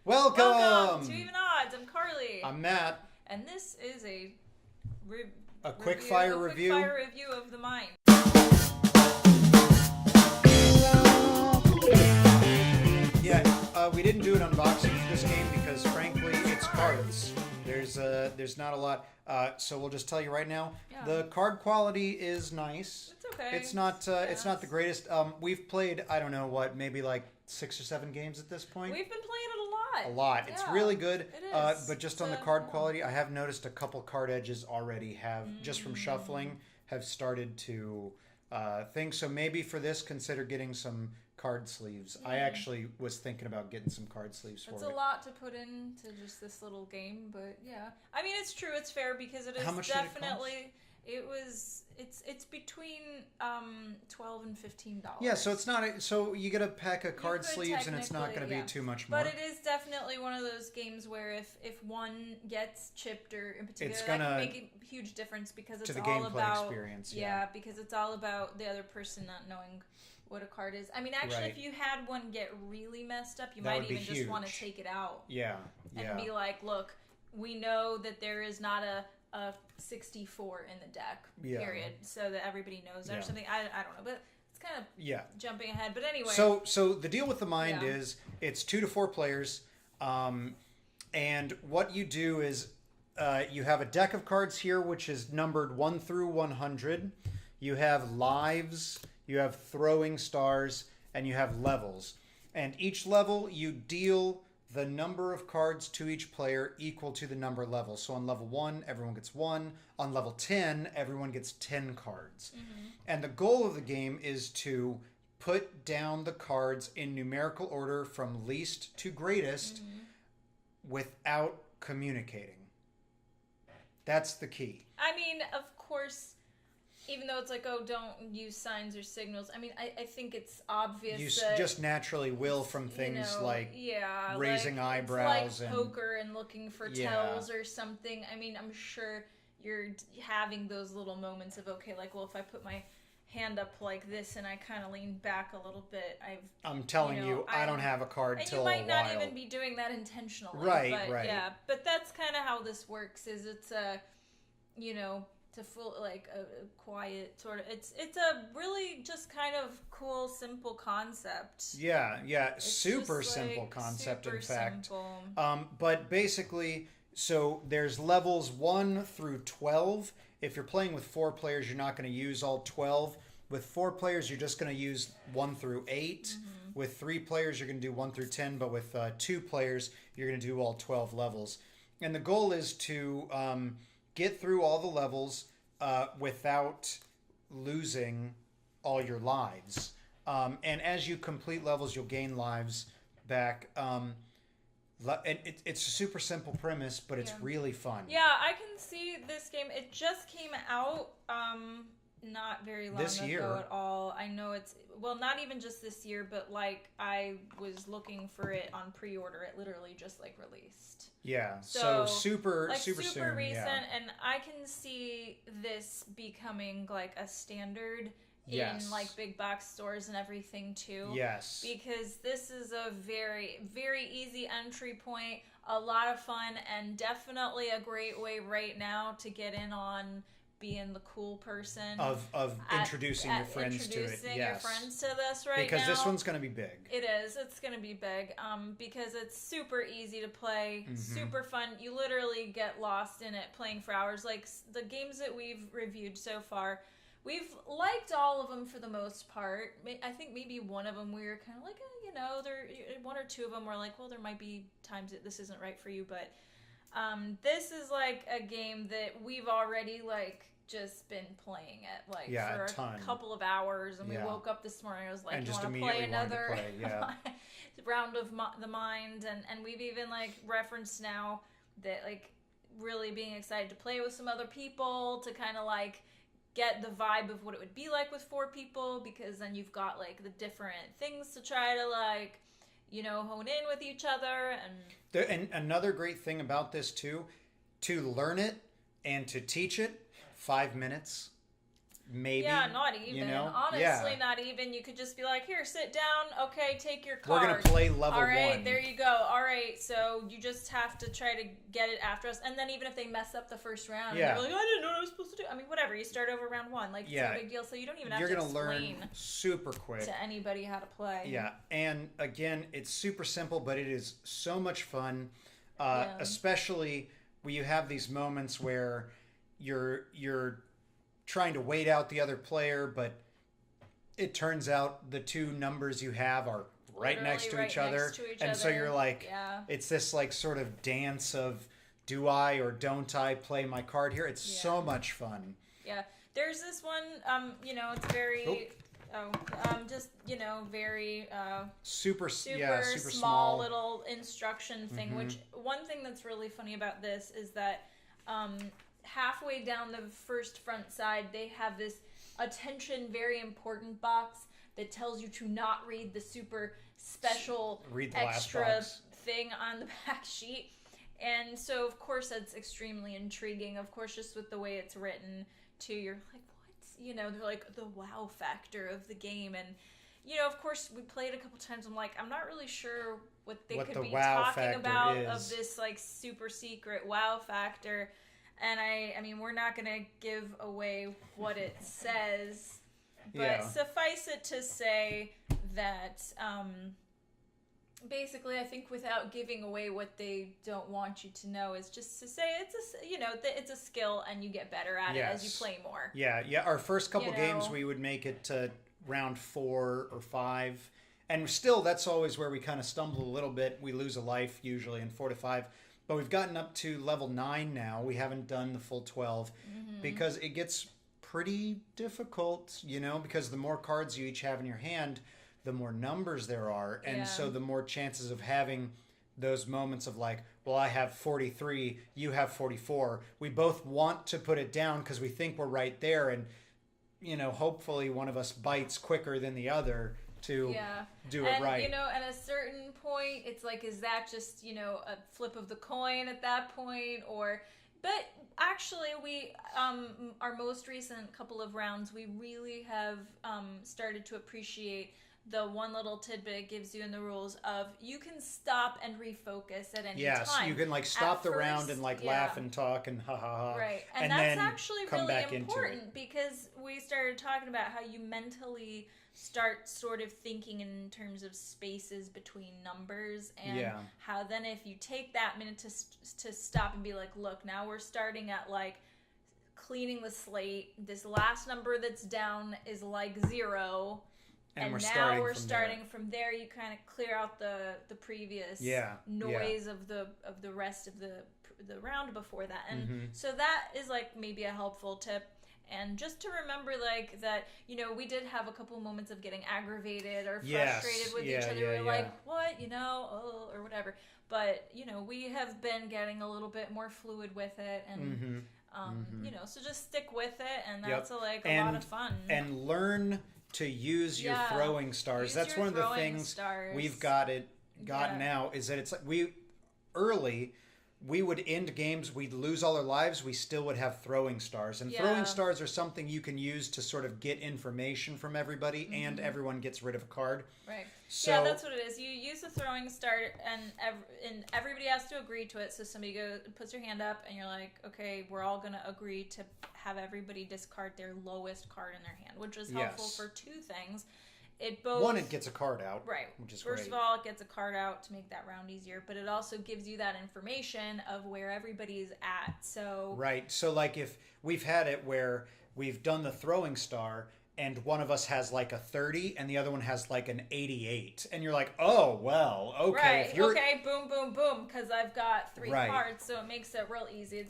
Welcome to Even Odds. I'm Carly. I'm Matt. And this is a Quick fire review of the mind. Yeah, we didn't do an unboxing for this game because, frankly, it's cards. There's not a lot. So we'll just tell you right now. Yeah. The card quality is nice. It's okay. It's not the greatest. We've played, I don't know what, maybe like 6 or 7 games at this point. We've been playing it a lot. A lot. It's really good. It is. But just on the card quality, I have noticed a couple card edges already have, just from shuffling, have started to think. So maybe for this, consider getting some card sleeves. I actually was thinking about getting some card sleeves for it. It's a lot to put into just this little game, but yeah. I mean, it's true. It's fair because it is definitely... It's between $12 and $15. Yeah, so it's not so you get a pack of card sleeves and it's not going to be too much more. But it is definitely one of those games where if one gets chipped or in particular, it's that gonna can make a huge difference because it's to the all gameplay about experience. Yeah, because it's all about the other person not knowing what a card is. I mean, actually, if you had one get really messed up, you might even just want to take it out. Yeah, and be like, look, we know that there is not a 64 in the deck, period, so that everybody knows or something. I don't know, but it's kind of jumping ahead. But anyway. So the deal with the mind is it's 2 to 4 players, and what you do is you have a deck of cards here, which is numbered 1 through 100. You have lives, you have throwing stars, and you have levels. And each level you deal the number of cards to each player equal to the number level. So on level 1, everyone gets 1. On level 10, everyone gets 10 cards. Mm-hmm. And the goal of the game is to put down the cards in numerical order from least to greatest without communicating. That's the key. I mean, of course... Even though it's like, oh, don't use signs or signals. I mean, I think it's obvious you that... just naturally will from things like raising eyebrows. It's like poker and looking for tells or something. I mean, I'm sure you're having those little moments of, okay, like, well, if I put my hand up like this and I kind of lean back a little bit, I'm telling you, I don't have a card till a while. And you might not even be doing that intentionally. Right. Yeah, but that's kind of how this works, is it's a, to full like a quiet sort of it's a really just kind of cool simple concept. It's super simple concept, in fact. But basically, so there's levels 1 through 12. If you're playing with 4 players, you're not going to use all 12. With 4 players, you're just going to use 1 through 8. With 3 players, you're going to do 1 through 10. But with 2 players, you're going to do all 12 levels. And the goal is to get through all the levels without losing all your lives. And as you complete levels, you'll gain lives back. It's a super simple premise, but it's really fun. Yeah, I can see this game. It just came out not very long ago at all. I know it's... Well, not even just this year, but like I was looking for it on pre-order. It literally just like released. Yeah, so super soon, recent, and I can see this becoming like a standard in like big box stores and everything too. Yes. Because this is a very, very easy entry point, a lot of fun, and definitely a great way right now to get in on being the cool person of introducing your friends to it. Introducing your friends to this now. Because this one's going to be big. It is. It's going to be big. Because it's super easy to play, super fun. You literally get lost in it playing for hours. Like the games that we've reviewed so far, we've liked all of them for the most part. I think maybe one of them we were kind of like, there 1 or 2 of them were like, well, there might be times that this isn't right for you, but this is like a game that we've already like just been playing it like for a couple of hours, and we woke up this morning. I was like, "You want to play another round of the mind?" And we've even like referenced now that like really being excited to play with some other people to kind of like get the vibe of what it would be like with 4 people, because then you've got like the different things to try to like hone in with each other. And another great thing about this too, to learn it and to teach it, 5 minutes. maybe. Yeah, not even. You know? Honestly, not even. You could just be like, here, sit down. Okay, take your card. We're going to play level 1. All right, there you go. All right, so you just have to try to get it after us. And then even if they mess up the first round, and they're like, I didn't know what I was supposed to do. I mean, whatever. You start over round 1. Like, it's no big deal. So you don't even have to explain learn super quick to anybody how to play. Yeah, and again, it's super simple, but it is so much fun, especially when you have these moments where you're trying to wait out the other player, but it turns out the two numbers you have are right next to each other. So you're like, it's this like sort of dance of, do I or don't I play my card here? It's so much fun. Yeah, there's this one, it's very, very super small little instruction thing. Which one thing that's really funny about this is that halfway down the first front side, they have this attention, very important box that tells you to not read the super special extra thing on the back sheet. And so, of course, that's extremely intriguing. Of course, just with the way it's written, too, you're like, what? They're like the wow factor of the game. And, of course, we played a couple times. I'm like, I'm not really sure what they could be talking about of this, like, super secret wow factor. And I mean, we're not going to give away what it says, but suffice it to say that basically, I think without giving away what they don't want you to know, is just to say it's a skill and you get better at it as you play more. Yeah. Our first couple games, we would make it to round 4 or 5, and still that's always where we kind of stumble a little bit. We lose a life usually in 4 to 5. But we've gotten up to level 9 now. We haven't done the full 12 because it gets pretty difficult, because the more cards you each have in your hand, the more numbers there are. And so the more chances of having those moments of like, well, I have 43, you have 44. We both want to put it down because we think we're right there. And, hopefully one of us bites quicker than the other to do it right. At a certain point, it's like, is that just, a flip of the coin at that point? But actually, we, our most recent couple of rounds, we really have started to appreciate the one little tidbit it gives you in the rules of you can stop and refocus at any time. Yes, you can stop the round and laugh and talk and ha ha ha. Right, and that's actually really important because we started talking about how you mentally start sort of thinking in terms of spaces between numbers and how then if you take that minute to stop and be like, look, now we're starting at cleaning the slate. This last number that's down is 0. And now we're starting from there. You kind of clear out the previous noise of the rest of the round before that. And so that is maybe a helpful tip. And just to remember that, we did have a couple moments of getting aggravated or frustrated with each other. We're like, what, or whatever. But, we have been getting a little bit more fluid with it. And, so just stick with it. And that's a lot of fun. And learn to use your throwing stars. That's one of the things we've got now is that it's early we would end games, we'd lose all our lives, we still would have throwing stars. And throwing stars are something you can use to sort of get information from everybody and everyone gets rid of a card. Right. So that's what it is. You use the throwing star and everybody has to agree to it. So somebody puts your hand up and you're like, okay, we're all going to agree to have everybody discard their lowest card in their hand, which is helpful for two things. It gets a card out. Right. Which is First of all, it gets a card out to make that round easier, but it also gives you that information of where everybody's at. So right. So if we've had it where we've done the throwing star and one of us has a 30 and the other one has an 88 and you're like, oh well, okay, right. If okay, boom boom boom, because I've got 3 cards, so it makes it real easy.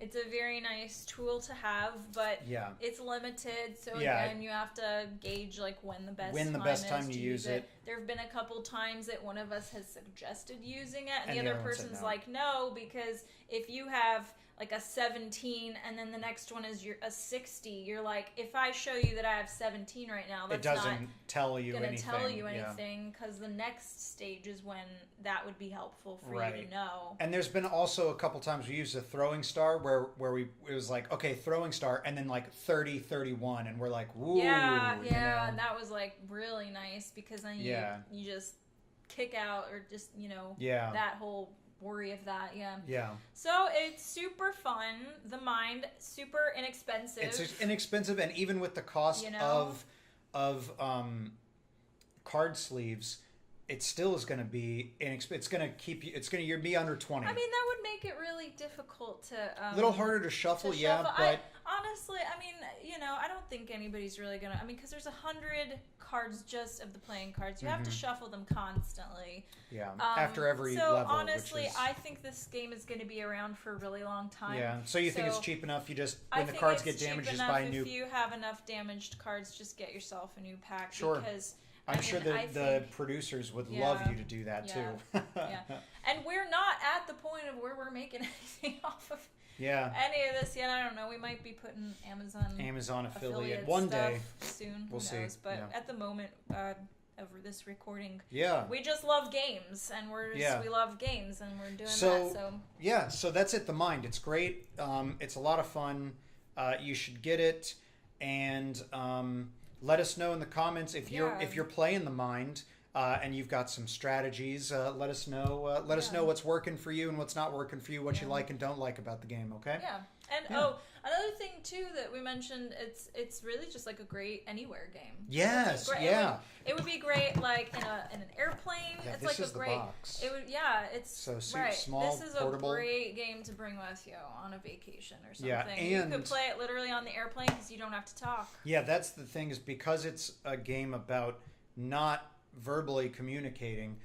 It's a very nice tool to have, but it's limited, so again you have to gauge when the best time to use it. There have been a couple times that one of us has suggested using it and the other person's like, no, because if you have a 17 and then the next one is a 60, you're like, if I show you that I have 17 right now, that's it doesn't tell you anything because the next stage is when that would be helpful for you to know. And there's been also a couple times we used a throwing star where it was like, okay, throwing star, and then like 30-31, and we're like, woo. Yeah, you know? and that was like really nice because then you just kick out or just that whole worry of that. Yeah. So it's super fun. The Mind, super inexpensive. It's inexpensive, and even with the cost of card sleeves, it still is going to be inexpensive. It's going to keep you. It's going to be under 20. I mean, that would make it really difficult to. A little harder to shuffle, but honestly, I mean, I don't think anybody's really gonna. I mean, because there's 100 cards just of the playing cards. You have to shuffle them constantly. Yeah, after every level. So honestly, I think this game is going to be around for a really long time. Yeah. So you think it's cheap enough? You just when the cards get damaged, just buy new. If you have enough damaged cards, just get yourself a new pack. Sure. Because I'm sure the producers would love you to do that too. And we're not at the point of where we're making anything off of any of this yet. I don't know. We might be putting Amazon affiliate one day soon. We'll see. But at the moment, over this recording, we just love games, and we love games, and we're doing that. So that's it. The Mind. It's great. It's a lot of fun. You should get it, and let us know in the comments if you're playing The Mind and you've got some strategies. Let us know. Let us know what's working for you and what's not working for you. What you like and don't like about the game. Okay. Yeah. And another thing too that we mentioned, it's really just like a great anywhere game. Yes. It would be great like in an airplane. Yeah, it's like a great. Box. It would. It's so right. Small. This is portable. a great game to bring with you on a vacation or something. Yeah, and you could play it literally on the airplane because you don't have to talk. Yeah, that's the thing is because it's a game about not verbally communicating.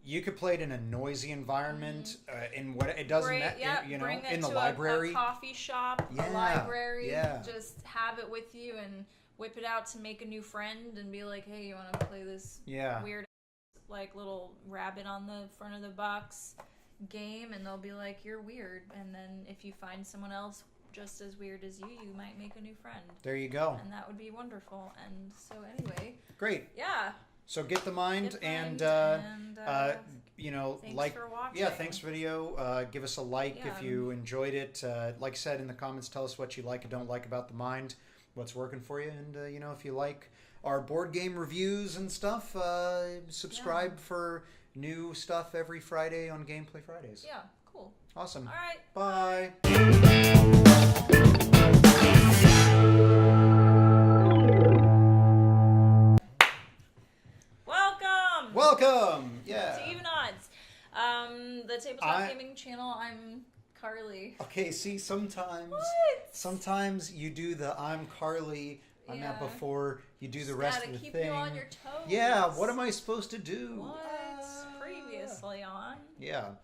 You could play it in a noisy environment, in what it doesn't matter, bring it in the to library, a coffee shop, a library. Just have it with you and whip it out to make a new friend and be like, hey, you want to play this weird like little rabbit on the front of the box game? And they'll be like, you're weird. And then if you find someone else just as weird as you might make a new friend. There you go. And that would be wonderful. And so anyway, great. Yeah. So get The Mind, and thanks for watching. Yeah, thanks video. Give us a like if you enjoyed it. Like I said in the comments, tell us what you like and don't like about The Mind, what's working for you, and if you like our board game reviews and stuff, subscribe for new stuff every Friday on Gameplay Fridays. Yeah, cool. Awesome. All right. Bye. Welcome! Yeah. To Even Odds. The Tabletop Gaming channel, I'm Carly. Okay, see, sometimes you do the I'm Carly on that before you do the rest of the thing. Gotta keep you on your toes. Yeah, what am I supposed to do? What? Previously on. Yeah.